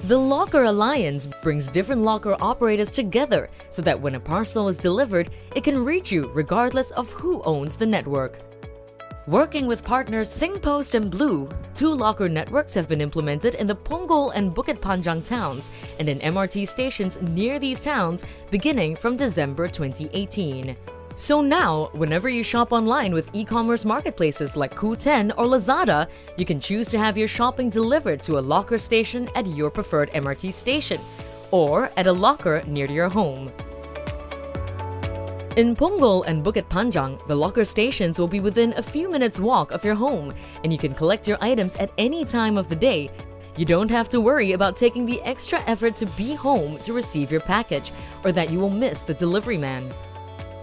The Locker Alliance brings different locker operators together so that when a parcel is delivered, it can reach you regardless of who owns the network. Working with partners SingPost and Blue, 2 locker networks have been implemented in the Punggol and Bukit Panjang towns and in MRT stations near these towns beginning from December 2018. So now, whenever you shop online with e-commerce marketplaces like Qoo10 or Lazada, you can choose to have your shopping delivered to a locker station at your preferred MRT station or at a locker near to your home. In Punggol and Bukit Panjang, the locker stations will be within a few minutes walk of your home, and you can collect your items at any time of the day. You don't have to worry about taking the extra effort to be home to receive your package or that you will miss the delivery man.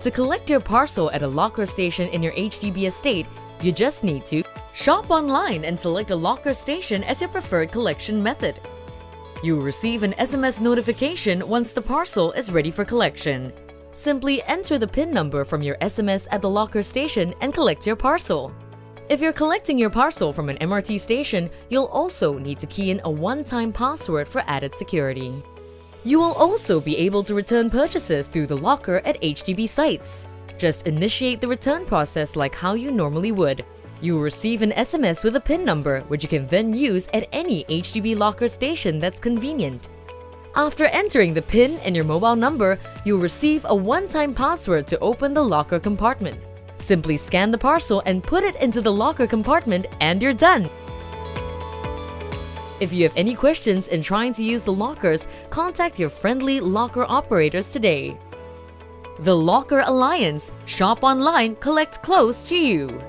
To collect your parcel at a locker station in your HDB estate, you just need to shop online and select a locker station as your preferred collection method. You will receive an SMS notification once the parcel is ready for collection. Simply enter the PIN number from your SMS at the locker station and collect your parcel. If you're collecting your parcel from an MRT station, you'll also need to key in a one-time password for added security. You will also be able to return purchases through the locker at HDB sites. Just initiate the return process like how you normally would. You will receive an SMS with a PIN number, which you can then use at any HDB locker station that's convenient. After entering the PIN and your mobile number, you'll receive a one-time password to open the locker compartment. Simply scan the parcel and put it into the locker compartment and you're done! If you have any questions in trying to use the lockers, contact your friendly locker operators today. The Locker Alliance. Shop online, collect close to you.